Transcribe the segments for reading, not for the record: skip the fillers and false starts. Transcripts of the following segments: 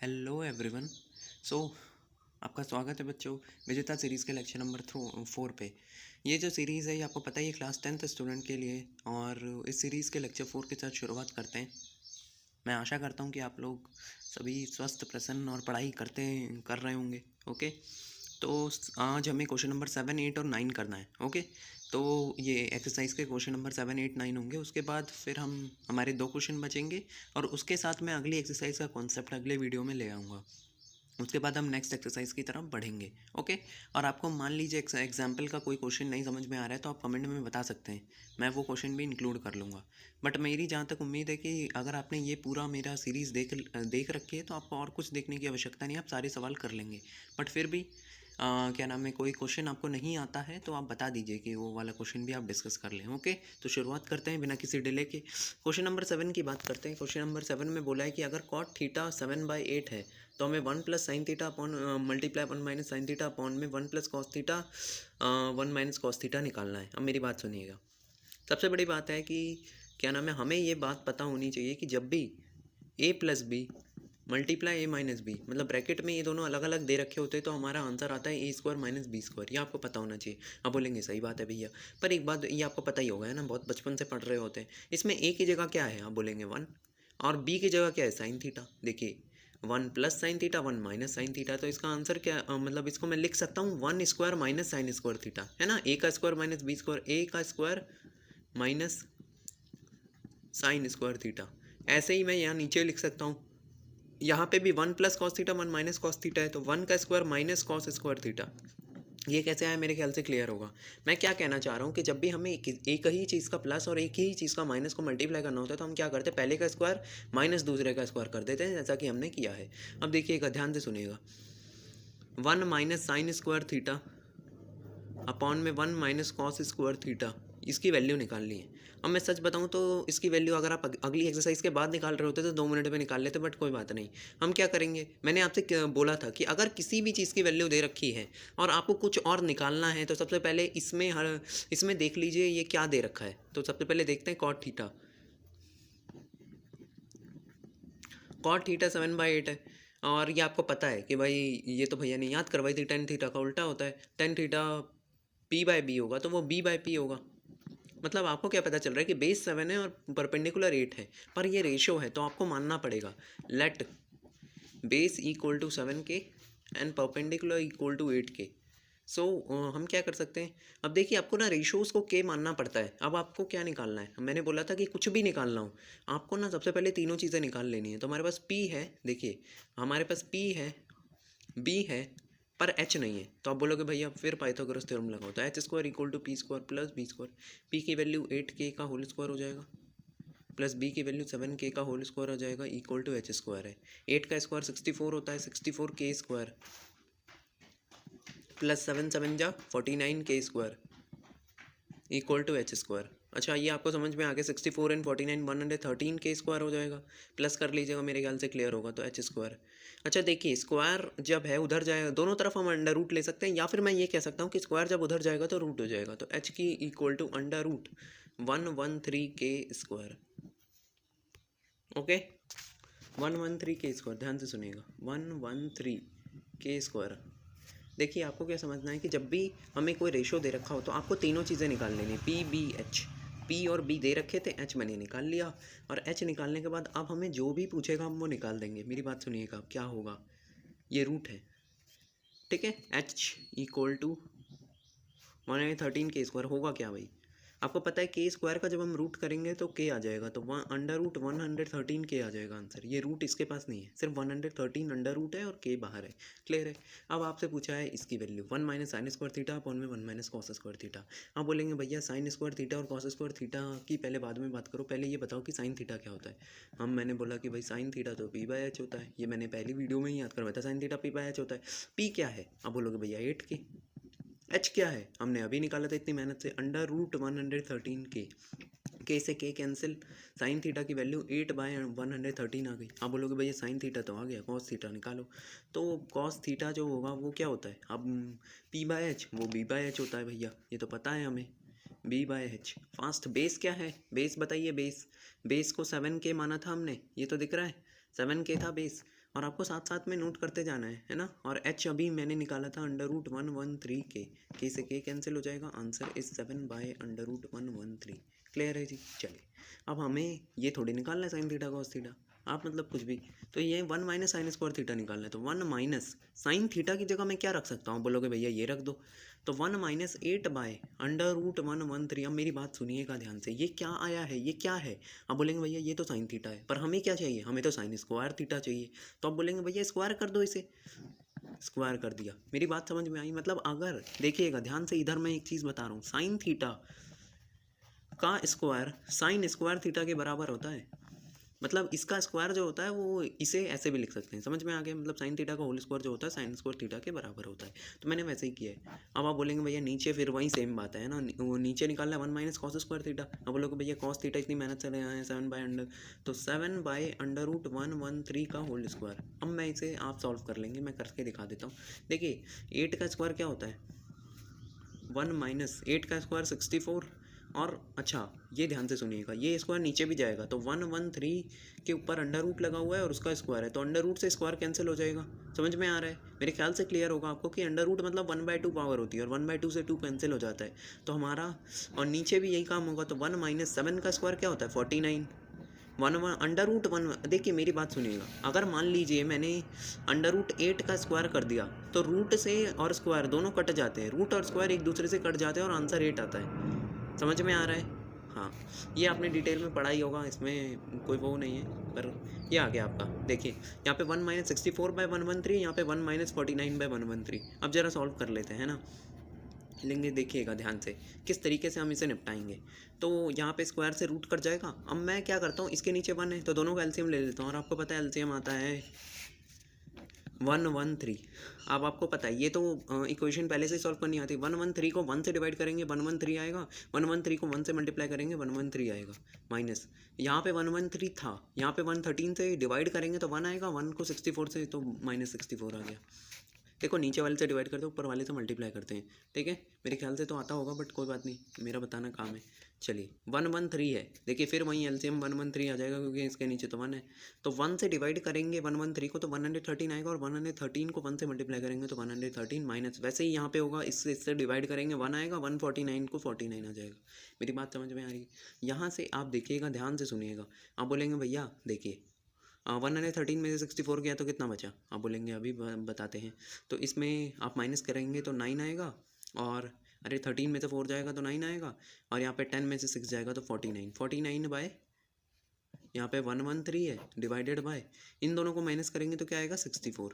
Hello everyone. सो आपका स्वागत है बच्चों विजेता सीरीज़ के लेक्चर नंबर 4 पे। ये जो सीरीज़ है ये आपको पता ही है क्लास 10th स्टूडेंट के लिए, और इस सीरीज़ के लेक्चर 4 के साथ शुरुआत करते हैं। मैं आशा करता हूँ कि आप लोग सभी स्वस्थ, प्रसन्न और पढ़ाई कर रहे होंगे। ओके, तो आज हमें क्वेश्चन नंबर 7, 8 और 9 करना है। ओके, तो ये एक्सरसाइज के क्वेश्चन नंबर 7, 8, 9 होंगे। उसके बाद फिर हम हमारे 2 क्वेश्चन बचेंगे और उसके साथ मैं अगली एक्सरसाइज का कॉन्सेप्ट अगले वीडियो में ले आऊँगा। उसके बाद हम नेक्स्ट एक्सरसाइज की तरफ बढ़ेंगे। ओके, और आपको मान लीजिए एग्जाम्पल का कोई क्वेश्चन नहीं समझ में आ रहा है तो आप कमेंट में बता सकते हैं, मैं वो क्वेश्चन भी इंक्लूड कर लूँगा। बट मेरी जहाँ तक उम्मीद है कि अगर आपने ये पूरा मेरा सीरीज़ देख रखी है तो आपको और कुछ देखने की आवश्यकता नहीं, आप सारे सवाल कर लेंगे। बट फिर भी क्या नाम है, कोई क्वेश्चन आपको नहीं आता है तो आप बता दीजिए कि वो वाला क्वेश्चन भी आप डिस्कस कर लें। ओके, तो शुरुआत करते हैं बिना किसी डिले के। क्वेश्चन नंबर 7 की बात करते हैं। क्वेश्चन नंबर 7 में बोला है कि अगर कॉट थीटा 7/8 है तो हमें 1 plus sine theta upon multiply 1 minus sine theta upon में 1 plus cos theta 1 minus cos theta निकालना है। अब मेरी बात सुनिएगा, सबसे बड़ी बात है कि क्या नाम है, हमें ये बात पता होनी चाहिए कि जब भी a plus B multiply A minus B, मतलब ब्रैकेट में ये दोनों अलग अलग दे रखे होते हैं तो हमारा आंसर आता है a² माइनस b²। ये आपको पता होना चाहिए। आप बोलेंगे सही बात है भैया, पर एक बात ये आपको पता ही होगा है ना, बहुत बचपन से पढ़ रहे होते हैं। इसमें a की जगह क्या है, आप बोलेंगे 1, और b की जगह क्या है, साइन थीटा। देखिए 1 plus sine theta 1 minus sine theta, तो इसका आंसर क्या मतलब इसको मैं लिख सकता हूँ 1² माइनस साइन स्क्वायर थीटा, है ना। a का स्क्वायर माइनस b², a का square minus sine square theta. ऐसे ही मैं यहाँ नीचे लिख सकता हूँ, यहाँ पे भी 1 plus cos theta 1 minus cos theta है, तो 1 का square minus cos square theta. ये कैसे आया, मेरे ख्याल से क्लियर होगा। मैं क्या कहना चाह रहा हूँ कि जब भी हमें एक ही चीज़ का प्लस और एक ही चीज़ का माइनस को मल्टीप्लाई करना होता है तो हम क्या करते हैं, पहले का स्क्वायर माइनस दूसरे का स्क्वायर कर देते हैं, जैसा कि हमने किया है। अब देखिएगा, ध्यान से सुनिएगा, 1 minus sine square theta upon में 1 माइनस कॉस स्क्वायर थीटा, इसकी वैल्यू निकालनी है। अब मैं सच बताऊं तो इसकी वैल्यू अगर आप अगली एक्सरसाइज के बाद निकाल रहे होते तो 2 मिनट में निकाल लेते, बट कोई बात नहीं। हम क्या करेंगे, मैंने आपसे बोला था कि अगर किसी भी चीज़ की वैल्यू दे रखी है और आपको कुछ और निकालना है तो सबसे पहले इसमें देख लीजिए ये क्या दे रखा है। तो सबसे पहले देखते हैं कॉट थीटा। कॉट थीटा 7/8 है, और ये आपको पता है कि भाई ये तो भैया ने याद करवाई थी, टेन थीटा का उल्टा होता है, टेन थीटा p/b होगा तो वो b/p होगा। मतलब आपको क्या पता चल रहा है कि बेस 7 है और परपेंडिकुलर 8 है, पर ये रेशो है तो आपको मानना पड़ेगा let base equal to 7k and perpendicular equal to 8k। So हम क्या कर सकते हैं, अब देखिए आपको ना रेशोज़ को k मानना पड़ता है। अब आपको क्या निकालना है, मैंने बोला था कि कुछ भी निकालना हो आपको ना सबसे पहले तीनों चीज़ें निकाल लेनी है। तो हमारे पास p है, देखिए हमारे पास p है, b है, पर h नहीं है। तो आप बोलोगे भैया फिर पाइथागोरस थ्योरम लगाओ, तो h² equal to p² plus b²। p की वैल्यू 8k का होल स्क्वायर हो जाएगा, प्लस b की वैल्यू 7k का होल स्क्वायर हो जाएगा, इक्वल टू h² है। 8 का स्क्वायर 64 होता है, 64k² प्लस 7 7 जा 49k² इक्वल टू h²। अच्छा ये आपको समझ में आ गया, 64 एंड 49 113k² हो जाएगा। प्लस कर लीजिएगा, मेरे ख्याल से क्लियर होगा, तो h²। अच्छा देखिए, स्क्वायर जब है उधर जाएगा, दोनों तरफ हम अंडर रूट ले सकते हैं, या फिर मैं ये कह सकता हूँ कि स्क्वायर जब उधर जाएगा तो रूट हो जाएगा, तो h की equal to under root 113k²। Okay, 113k², ध्यान से सुनिएगा, 113k²। देखिए आपको क्या समझना है कि जब भी हमें कोई रेशो दे रखा हो तो आपको तीनों चीज़ें निकाल लेनी, पी बी एच। पी और बी दे रखे थे, एच मैंने निकाल लिया, और एच निकालने के बाद अब हमें जो भी पूछेगा हम वो निकाल देंगे। मेरी बात सुनिएगा, अब क्या होगा, ये रूट है, ठीक है। एच इक्वल टू 113k² होगा क्या भाई, आपको पता है k² का जब हम रूट करेंगे तो k आ जाएगा, तो अंडर रूट 113k आ जाएगा आंसर। ये रूट इसके पास नहीं है, सिर्फ 113 अंडर रूट है और k बाहर है। क्लियर है। अब आपसे पूछा है इसकी value 1 minus sine square theta upon में 1 माइनस कॉस स्क्वायर थीटा। आप बोलेंगे भैया साइन स्क्वायर थीटा और कॉस स्क्वायर थीटा की पहले बाद में बात करो, पहले ये बताओ कि साइन थीटा क्या होता है। मैंने बोला कि भाई साइन थीटा तो p/h होता है, ये मैंने पहली वीडियो में ही याद करवाया था, साइन थीटा p/h होता है। p क्या है, आप बोलोगे भैया 8k। एच क्या है, हमने अभी निकाला था इतनी मेहनत से, अंडर रूट 113k। के से के कैंसिल, साइन थीटा की वैल्यू 8/113 आ गई। आप बोलोगे भैया साइन थीटा तो आ गया, कॉस थीटा निकालो। तो कॉस थीटा जो होगा वो क्या होता है, अब p/h वो b/h होता है भैया, ये तो पता है हमें, b/h। फास्ट बेस क्या है, बेस बताइए, बेस को 7k माना था हमने, ये तो दिख रहा है 7k था बेस, और आपको साथ साथ में नोट करते जाना है ना। और एच अभी मैंने निकाला था √113 के से के कैंसिल हो जाएगा, आंसर इज 7/√113। क्लियर है जी। चलिए अब हमें ये थोड़ी निकालना है साइन थीटा कॉस थीटा, आप मतलब कुछ भी, तो ये 1 माइनस साइन स्क्वायर थीटा निकालना है। तो 1 माइनस साइन थीटा की जगह मैं क्या रख सकता हूँ, बोलोगे भैया ये रख दो, तो 1 माइनस 8/√113। अब मेरी बात सुनिएगा ध्यान से, ये क्या आया है, ये क्या है। अब बोलेंगे भैया ये तो साइन थीटा है, पर हमें क्या चाहिए, हमें तो साइन स्क्वायर थीटा चाहिए। तो अब बोलेंगे भैया स्क्वायर कर दो, इसे स्क्वायर कर दिया। मेरी बात समझ में आई। मतलब अगर देखिएगा ध्यान से, इधर मैं एक चीज़ बता रहा हूँ, साइन थीटा का स्क्वायर साइन स्क्वायर थीटा के बराबर होता है। मतलब इसका स्क्वायर जो होता है वो इसे ऐसे भी लिख सकते हैं, समझ में आ गया। मतलब साइन थीटा का होल स्क्वायर जो होता है साइन स्क्वायर थीटा के बराबर होता है। तो मैंने वैसे ही किया है। अब आप बोलेंगे भैया नीचे फिर वही सेम बात है ना, वो नीचे निकालना है 1 माइनस कॉस स्क्वायर थीटा। अब बोलोगे भैया कॉस थीटा इतनी मेहनत से रहे हैं 7/अंडर, तो 7/√113 का होल स्क्वायर। अब मैं इसे आप सॉल्व कर लेंगे, मैं करके दिखा देता हूँ। देखिए 8 का स्क्वायर क्या होता है, 1 माइनस 8 का स्क्वायर 64। और अच्छा ये ध्यान से सुनिएगा, ये स्क्वायर नीचे भी जाएगा, तो 113 के ऊपर अंडर रूट लगा हुआ है और उसका स्क्वायर है, तो अंडर रूट से स्क्वायर कैंसिल हो जाएगा। समझ में आ रहा है, मेरे ख्याल से क्लियर होगा आपको कि अंडर रूट मतलब 1/2 पावर होती है, और 1/2 से 2 कैंसिल हो जाता है, तो हमारा और नीचे भी यही काम होगा। तो 1 माइनस 7 का स्क्वायर क्या होता है 49। 1/√1, देखिए मेरी बात सुनिएगा, अगर मान लीजिए मैंने √8 का स्क्वायर कर दिया, तो रूट से और स्क्वायर दोनों कट जाते हैं, रूट और स्क्वायर एक दूसरे से कट जाते हैं और आंसर 8 आता है। समझ में आ रहा है। हाँ ये आपने डिटेल में पढ़ा ही होगा, इसमें कोई वो नहीं है, पर ये आ गया आपका। देखिए यहाँ पे 1 माइनस 64/113, यहाँ पे 1 माइनस 49/113। अब जरा सॉल्व कर लेते हैं ना, लेंगे। देखिएगा ध्यान से किस तरीके से हम इसे निपटाएंगे। तो यहाँ पे स्क्वायर से रूट कट जाएगा। अब मैं क्या करता हूँ, इसके नीचे 1 है तो दोनों का एलसीएम ले लेता हूँ, और आपको पता है एलसीएम आता है 113। अब आपको पता है ये तो इक्वेशन पहले से सॉल्व करनी आती है। 113 को 1 से डिवाइड करेंगे 113 आएगा, 113 को 1 से मल्टीप्लाई करेंगे 113 आएगा, माइनस यहाँ पे 113 था, यहाँ पे 113 से डिवाइड करेंगे तो 1 आएगा, 1 को 64 से तो -64 आ गया। देखो नीचे वाले से डिवाइड करते हैं, ऊपर वाले से मल्टीप्लाई करते हैं, ठीक है। मेरे ख्याल से तो आता होगा, बट कोई बात नहीं, मेरा बताना काम है। चलिए 113 है, देखिए फिर वहीं एलसीएम 113 आ जाएगा, क्योंकि इसके नीचे तो 1 है। तो 1 से डिवाइड करेंगे 113 को तो 113 आएगा, और 113 को 1 से मल्टीप्लाई करेंगे तो 113 माइनस, वैसे ही यहाँ पे होगा, इससे डिवाइड करेंगे 1 आएगा, 149 को 49 आ जाएगा। मेरी बात समझ में आ रही है। यहाँ से आप देखिएगा, ध्यान से सुनिएगा। आप बोलेंगे भैया देखिए 113 में से 64 गया तो कितना बचा, आप बोलेंगे अभी बताते हैं। तो इसमें आप माइनस करेंगे तो 9 आएगा, और अरे 13 में से 4 जाएगा तो 9 आएगा, और यहाँ पे 10 में से 6 जाएगा तो 49। 49 बाय यहाँ पे 113 है, डिवाइडेड बाय इन दोनों को माइनस करेंगे तो क्या आएगा 64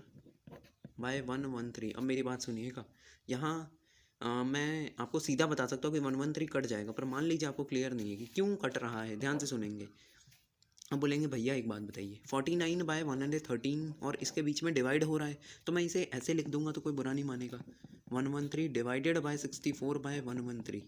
बाय 113। अब मेरी बात सुनिएगा, यहाँ मैं आपको सीधा बता सकता हूँ कि 113 कट जाएगा, पर मान लीजिए आपको क्लियर नहीं है कि क्यों कट रहा है, ध्यान से सुनेंगे। अब बोलेंगे भैया एक बात बताइए, 49/113 और इसके बीच में डिवाइड हो रहा है, तो मैं इसे ऐसे लिख दूंगा तो कोई बुरा नहीं मानेगा, 113 डिवाइडेड बाय 64/113।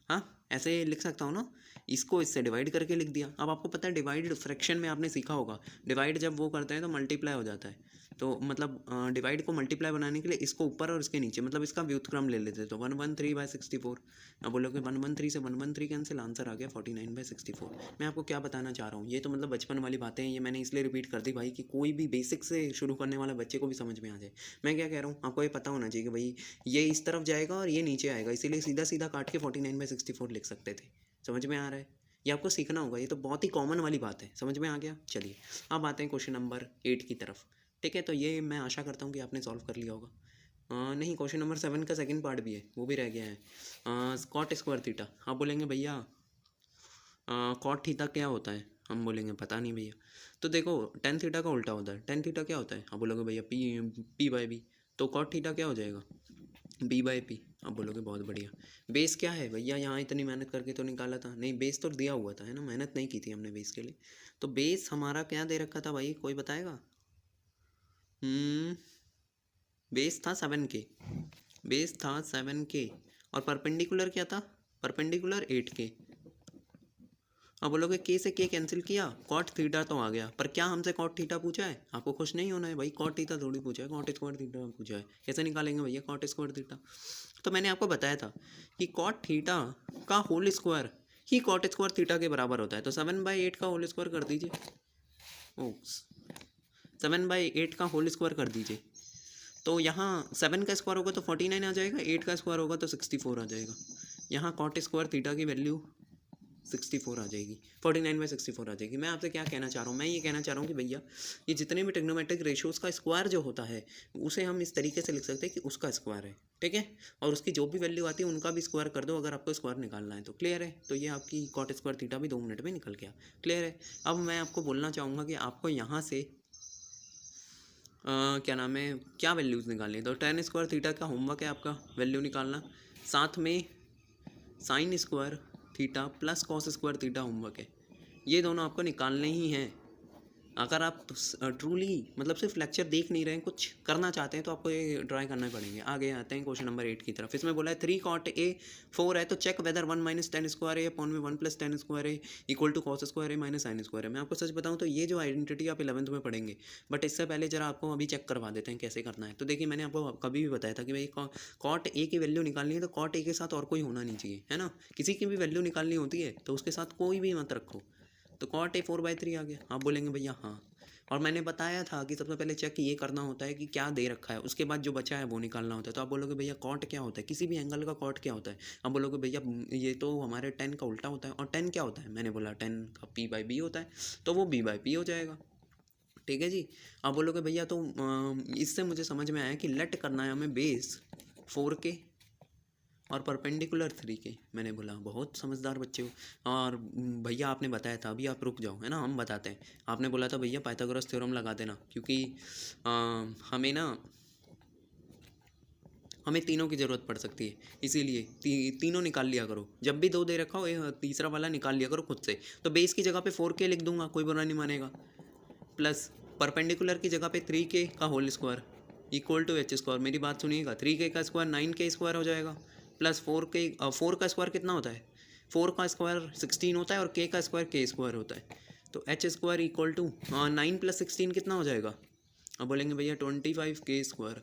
हाँ ऐसे लिख सकता हूँ ना, इसको इससे डिवाइड करके लिख दिया। अब आपको पता है डिवाइड फ्रैक्शन में आपने सीखा होगा, डिवाइड जब वो करते हैं तो मल्टीप्लाई हो जाता है। तो मतलब डिवाइड को मल्टीप्लाई बनाने के लिए इसको ऊपर और इसके नीचे, मतलब इसका व्युत्क्रम ले लेते, तो 113/64। अब बोलोगे 113 से 113 कैंसिल, आंसर आ गया 49/64। मैं आपको क्या बताना चाह रहा हूँ, ये तो मतलब बचपन वाली बातें हैं, ये मैंने इसलिए रिपीट कर दी भाई कि कोई भी बेसिक से शुरू करने वाला बच्चे को भी समझ में आ जाए। मैं क्या कह रहा हूँ, आपको ये पता होना चाहिए कि भाई ये इस तरफ जाएगा और ये नीचे आएगा, इसीलिए सीधा सीधा काट के 49/64 लिख सकते थे। समझ में आ रहा है, ये आपको सीखना होगा, ये तो बहुत ही कॉमन वाली बात है। समझ में आ गया। चलिए अब आते हैं क्वेश्चन नंबर 8 की तरफ, ठीक है। तो ये मैं आशा करता हूँ कि आपने सॉल्व कर लिया होगा। नहीं, क्वेश्चन नंबर 7 का सेकंड पार्ट भी है, वो भी रह गया है। Cot square theta. आप बोलेंगे भैया कॉट थीटा क्या होता है, हम बोलेंगे पता नहीं भैया। तो देखो टेन थीटा का उल्टा होता है, टेन थीटा क्या होता है, आप बोलोगे भैया P/B, तो कॉट थीटा क्या हो जाएगा B/P। आप बोलोगे बहुत बढ़िया। बेस क्या है भैया, यहाँ इतनी मेहनत करके तो निकाला था, नहीं बेस तो दिया हुआ था है ना, मेहनत नहीं की थी हमने बेस के लिए। तो बेस हमारा क्या दे रखा था भाई, कोई बताएगा। बेस था 7K, बेस था 7K, और परपेंडिकुलर क्या था, परपेंडिकुलर 8K। अब बोलोगे के से के कैंसिल किया, कॉट थीटा तो आ गया, पर क्या हमसे कॉट थीटा पूछा है, आपको खुश नहीं होना है भाई, कॉट थीटा थोड़ी पूछा है, कॉट स्क्वायर थीटा पूछा है। कैसे निकालेंगे भैया कॉट स्क्वायर थीटा, तो मैंने आपको बताया था कि कॉट थीटा का होल स्क्वायर ही कॉट स्क्वायर थीटा के बराबर होता है, तो 7/8 का होल स्क्वायर कर दीजिए। ओक्स 7/8 का होल स्क्वायर कर दीजिए, तो यहाँ 7 का स्क्वायर होगा तो 49 आ जाएगा, 8 का स्क्वायर होगा तो 64 आ जाएगा। यहाँ कॉट स्क्वायर थीटा की वैल्यू 64 आ जाएगी, 49/64 आ जाएगी। मैं आपसे क्या कहना चाह रहा हूँ, मैं ये कहना चाह रहा हूँ कि भैया ये जितने भी ट्रिग्नोमेट्रिक रेशियोज़ का स्क्वायर जो होता है उसे हम इस तरीके से लिख सकते हैं कि उसका स्क्वायर है, ठीक है, और उसकी जो भी वैल्यू आती है उनका भी स्क्वायर कर दो अगर आपको स्क्वायर निकालना है तो। क्लियर है? तो ये आपकी कॉट स्क्वायर थीटा भी 2 मिनट में निकल गया। क्लियर है? अब मैं आपको बोलना चाहूँगा कि आपको यहाँ से क्या नाम है, क्या वैल्यूज़ निकालनी है, तो tan स्क्वायर थीटा का होमवर्क है आपका वैल्यू निकालना, साथ में sine square theta plus cos square theta homework है। ये दोनों आपको निकालने ही हैं। अगर आप ट्रूली मतलब सिर्फ लेक्चर देख नहीं रहे हैं, कुछ करना चाहते हैं तो आपको ये ट्राई करना पड़ेंगे। आगे आते हैं क्वेश्चन नंबर 8 की तरफ। इसमें बोला है 3 cot A 4 है तो check whether 1 minus tan square है अपॉन में 1 प्लस tan स्क्वायर है इक्वल टू कॉस स्क्वायर है माइनस साइन स्क्वायर है। मैं आपको सच बताऊं तो ये जो आइडेंटिटी आप 11th में पढ़ेंगे, बट इससे पहले जरा आपको अभी चेक करवा देते हैं कैसे करना है। तो देखिए मैंने आपको कभी भी बताया था कि भाई cot A की वैल्यू निकालनी है तो cot A के साथ और कोई होना नहीं चाहिए, है ना। किसी की भी वैल्यू निकालनी होती है तो उसके साथ कोई भी मत रखो। तो cot A 4/3 आ गया। आप बोलेंगे भैया हाँ, और मैंने बताया था कि सबसे पहले चेक ये करना होता है कि क्या दे रखा है, उसके बाद जो बचा है वो निकालना होता है। तो आप बोलोगे भैया कॉट क्या होता है, किसी भी एंगल का कॉट क्या होता है। आप बोलोगे भैया ये तो हमारे 10 का उल्टा होता है। और 10 क्या होता है, मैंने बोला 10 का p/b होता है, तो वो b/p हो जाएगा। ठीक है जी। आप बोलोगे भैया तो इससे मुझे समझ में आया कि लेट करना है हमें बेस 4 के और परपेंडिकुलर 3 के। मैंने बोला बहुत समझदार बच्चे हो। और भैया आपने बताया था, अभी आप रुक जाओ, है ना, हम बताते हैं। आपने बोला था भैया पाइथागोरस थ्योरम लगा देना, क्योंकि हमें तीनों की ज़रूरत पड़ सकती है, इसीलिए तीनों निकाल लिया करो। जब भी 2 दे रखा हो ये तीसरा वाला निकाल लिया करो खुद से। तो बेस की जगह पे 4 के लिख दूंगा, कोई बुरा नहीं मानेगा, प्लस परपेंडिकुलर की जगह पे 3 के का whole square equal to h square. मेरी बात सुनिएगा, 3 के का स्क्वायर 9 के स्क्वायर हो जाएगा, प्लस 4 का स्क्वायर कितना होता है, 4 का स्क्वायर 16 होता है और k का स्क्वायर k स्क्वायर होता है। तो h स्क्वायर इक्वल टू 9 + 16 कितना हो जाएगा। अब बोलेंगे भैया 25 के square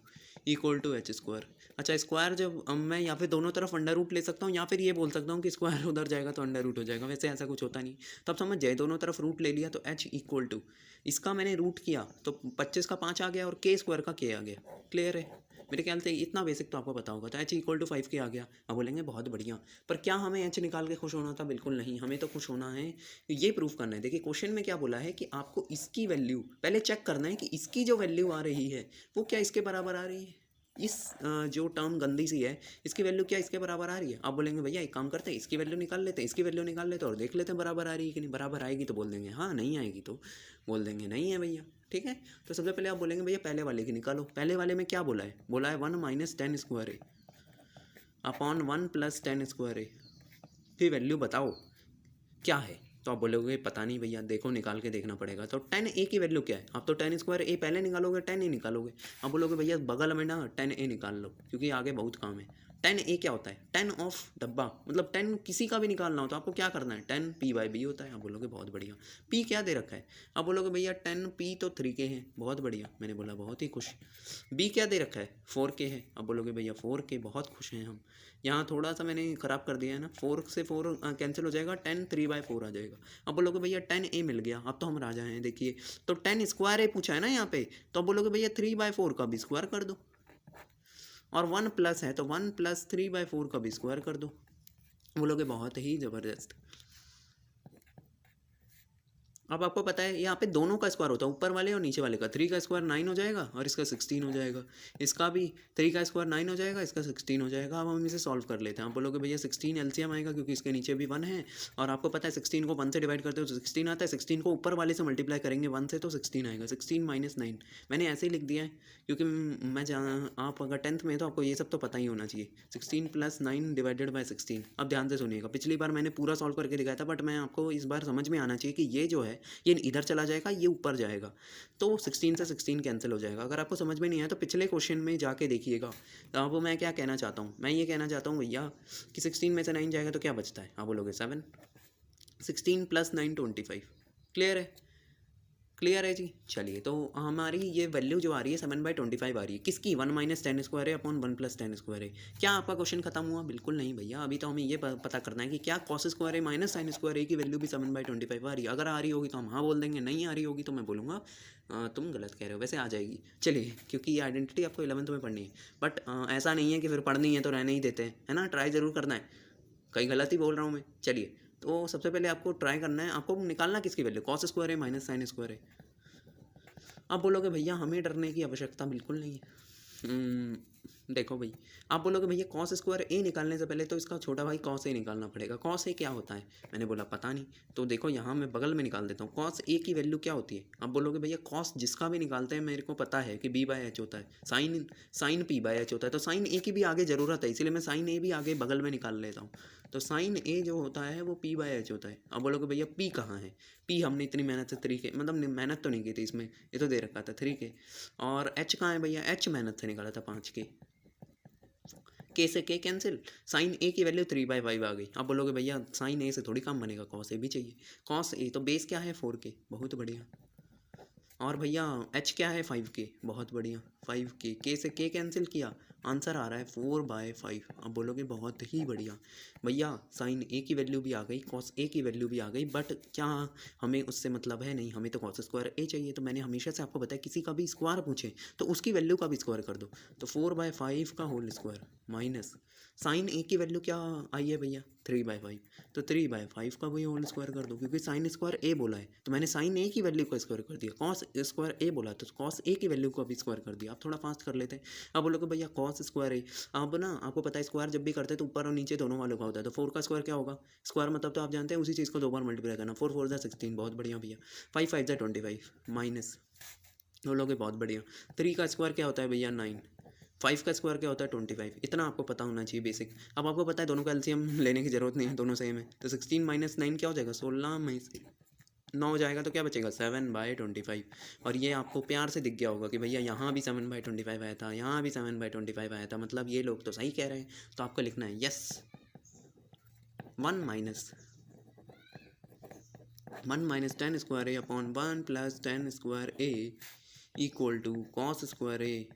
equal to h square. अच्छा स्क्वायर जब मैं यहाँ पे दोनों तरफ अंडर रूट ले सकता हूँ या फिर ये बोल सकता हूँ कि स्क्वायर उधर जाएगा तो अंडर रूट हो जाएगा, वैसे ऐसा कुछ होता नहीं। तो अब समझ जाए, दोनों तरफ रूट ले लिया तो h इक्वल टू इसका मैंने रूट किया तो 25 का 5 आ गया और k स्क्वायर का k आ गया। क्लियर है? मेरे ख्याल से इतना बेसिक तो आपको पता होगा। तो h इक्वल टू 5 के आ गया। अब बोलेंगे बहुत बढ़िया, पर क्या हमें h निकाल के खुश होना था? बिल्कुल नहीं, हमें तो खुश होना है, ये प्रूफ करना है। देखिए क्वेश्चन में क्या बोला है कि आपको इसकी वैल्यू पहले चेक करना है कि इसकी जो वैल्यू आ रही है वो क्या इसके बराबर आ रही है। इस जो टर्म गंदी सी है इसकी वैल्यू क्या इसके बराबर आ रही है। आप बोलेंगे भैया एक काम करते हैं, इसकी वैल्यू निकाल लेते हैं, इसकी वैल्यू निकाल लेते हैं और देख लेते हैं बराबर आ रही है कि नहीं। बराबर आएगी तो बोल देंगे हाँ, नहीं आएगी तो बोल देंगे नहीं है भैया। ठीक है, तो सबसे पहले आप बोलेंगे भैया पहले वाले की निकालो। पहले वाले में क्या बोला है, बोला है 1 माइनस tan स्क्वायर है अपॉन 1 प्लस tan स्क्वायर है की वैल्यू बताओ क्या है। तो आप बोलोगे पता नहीं भैया, देखो निकाल के देखना पड़ेगा। तो tan a की वैल्यू क्या है, आप तो tan स्क्वायर a पहले निकालोगे, tan a निकालोगे। आप बोलोगे भैया बगल में ना tan a निकाल लो क्योंकि आगे बहुत काम है। tan a क्या होता है, tan ऑफ डब्बा, मतलब tan किसी का भी निकालना हो तो आपको क्या करना है, tan p/b होता है। आप बोलोगे बहुत बढ़िया। p क्या दे रखा है, आप बोलोगे भैया tan p तो 3 के हैं, बहुत बढ़िया। मैंने बोला बहुत ही खुश। b क्या दे रखा है, 4 के है। आप बोलोगे भैया 4 के, बहुत खुश हैं हम। यहाँ थोड़ा सा मैंने ख़राब कर दिया है ना, 4 से 4 कैंसिल हो जाएगा, tan 3/4 आ जाएगा। अब बोलोगे भैया tan a मिल गया, अब तो हम राजा हैं। देखिए तो tan स्क्वायर a पूछा है ना यहाँ पे, तो अब बोलोगे भैया 3/4 का भी स्क्वायर कर दो, और 1 प्लस है तो 1 प्लस 3/4 का भी स्क्वायर कर दो। बोलोगे बहुत ही ज़बरदस्त। अब आपको पता है यहाँ पे दोनों का स्क्वायर होता है, ऊपर वाले और नीचे वाले का। 3 का स्क्वायर 9 हो जाएगा और इसका 16 हो जाएगा। इसका भी 3 का स्क्वायर 9 हो जाएगा, इसका 16 हो जाएगा। अब हम इसे सॉल्व कर लेते हैं। आप बोलोगे भैया 16 एलसीएम आएगा क्योंकि इसके नीचे भी 1 है, और आपको पता है 16 को 1 से डिवाइड करते हो तो 16 आता है। 16 को ऊपर वाले से मल्टीप्लाई करेंगे 1 से तो 16 आएगा। 16 माइनस 9 मैंने ऐसे ही लिख दिया है क्योंकि आप अगर 10th में तो आपको ये सब तो पता ही होना चाहिए। 16 + 9 डिवाइडेड बाई 16। अब ध्यान से सुनिएगा, पिछली बार मैंने पूरा सॉल्व करके दिखाया था, बट मैं आपको इस बार समझ में आना चाहिए कि ये जो है ये इधर चला जाएगा, ये ऊपर जाएगा, तो 16 से 16 कैंसिल हो जाएगा। अगर आपको समझ में नहीं आया तो पिछले क्वेश्चन में जाके देखिएगा। तो अब मैं क्या कहना चाहता हूँ, मैं ये कहना चाहता हूँ भैया कि 16 में से 9 जाएगा तो क्या बचता है। आप बोलोगे 7। 16 + 9 25। क्लियर है? क्लियर है जी। चलिए, तो हमारी ये वैल्यू जो आ रही है 7/25 आ रही है, किसकी? 1 माइनस टेन स्क्वायर है अपॉन 1 प्लस टेन स्क्वायर है। क्या आपका क्वेश्चन खत्म हुआ? बिल्कुल नहीं भैया, अभी तो हमें ये पता करना है कि क्या कॉस स्क्वायर है माइनस साइन स्क्वायर है की वैल्यू भी 7/25 आ रही है। अगर आ रही होगी तो हम हाँ बोल देंगे, नहीं आ रही होगी तो मैं बोलूँगा तुम गलत कह रहे हो। वैसे आ जाएगी। चलिए, क्योंकि ये आइडेंटिटी आपको 11th में पढ़नी है, बट ऐसा नहीं है कि फिर पढ़नी है तो रहने ही देते हैं, है ना? ट्राई ज़रूर करना है, कहीं गलत ही बोल रहा हूँ मैं। चलिए, तो सबसे पहले आपको ट्राई करना है, आपको निकालना किसकी वैल्यू? कॉस स्क्वायर है माइनस साइन स्क्वायर है। आप बोलोगे भैया हमें डरने की आवश्यकता बिल्कुल नहीं है। देखो भाई, आप बोलोगे भैया कॉस स्क्वायर ए निकालने से पहले तो इसका छोटा भाई कॉस ए निकालना पड़ेगा। कॉस ए क्या होता है? मैंने बोला पता नहीं, तो देखो यहाँ मैं बगल में निकाल देता हूँ। कॉस ए की वैल्यू क्या होती है? आप बोलोगे भैया कॉस जिसका भी निकालते हैं मेरे को पता है कि बी बाय एच होता है, sine sine p by h होता है, तो साइन ए की भी आगे ज़रूरत है, इसीलिए मैं साइन ए भी आगे बगल में निकाल लेता हूँ। तो साइन ए जो होता है वो पी बाय एच होता है। अब बोलोगे भैया पी कहाँ है? पी हमने इतनी मेहनत से 3 के, मतलब मेहनत तो नहीं की थी इसमें, ये तो दे रखा था 3 के। और एच कहाँ है भैया? एच मेहनत से निकाला था 5 के से के कैंसिल, साइन ए की वैल्यू 3/5 आ गई। अब बोलोगे भैया साइन ए से थोड़ी काम बनेगा, कॉस ए भी चाहिए। कॉस ए तो बेस क्या है 4 के, बहुत बढ़िया। और भैया एच क्या है 5 के, बहुत बढ़िया। 5 के से के कैंसिल किया, आंसर आ रहा है 4/5। अब बोलोगे बहुत ही बढ़िया भैया, साइन ए की वैल्यू भी आ गई, कॉस ए की वैल्यू भी आ गई, बट क्या हमें उससे मतलब है? नहीं, हमें तो कॉस स्क्वायर ए चाहिए। तो मैंने हमेशा से आपको बताया किसी का भी स्क्वायर पूछे तो उसकी वैल्यू का भी स्क्वायर कर दो। तो 4/5 का होल स्क्वायर माइनस साइन ए की वैल्यू क्या आई है भैया? 3/5, तो 3/5 का भी होल स्क्वायर कर दो, क्योंकि साइन स्क्वायर ए बोला है तो मैंने साइन ए की वैल्यू का स्क्वायर कर दिया। कॉस स्क्वायर ए बोला तो कॉस ए की वैल्यू को भी स्क्वायर कर दिया। आप थोड़ा फास्ट कर लेते हैं। अब बोलोगे भैया कॉस स्क्वायर ए, अब ना आपको पता है स्क्वायर जब भी करते हैं तो ऊपर और नीचे दोनों वालों का होता है। तो 4 का स्क्वायर क्या होगा? स्क्वायर मतलब तो आप जानते हैं उसी चीज़ को 2 बार मल्टीप्लाई करना। 4 4 16, बहुत बढ़िया भैया। 5 5 25 माइनस, बोलोगे बहुत बढ़िया। 3 का स्क्वायर क्या होता है भैया? 9। 5 का स्क्वायर क्या होता है? 25। इतना आपको पता होना चाहिए बेसिक। अब आपको पता है दोनों का एलसीएम लेने की जरूरत नहीं है, दोनों सेम है। तो 16 माइनस 9 क्या हो जाएगा? 16 में से 9 हो जाएगा तो क्या बचेगा? 7/25। और ये आपको प्यार से दिख गया होगा कि भैया यहाँ भी 7/25 आया था, यहाँ भी 7/25 आया था, मतलब ये लोग तो सही कह रहे हैं। तो आपको लिखना है yes 1 minus 10 square A upon 1 plus 10 square A equal to cos square A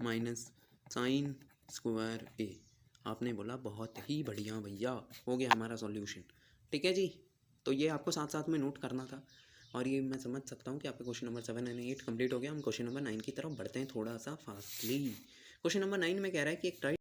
minus sine square A. आपने बोला बहुत ही बढ़िया भैया, हो गया हमारा सॉल्यूशन। ठीक है जी, तो ये आपको साथ साथ में नोट करना था। और ये मैं समझ सकता हूँ कि आपका क्वेश्चन नंबर 7 एंड 8 कंप्लीट हो गया। हम क्वेश्चन नंबर 9 की तरफ बढ़ते हैं थोड़ा सा फास्टली। क्वेश्चन नंबर 9 में कह रहा है कि एक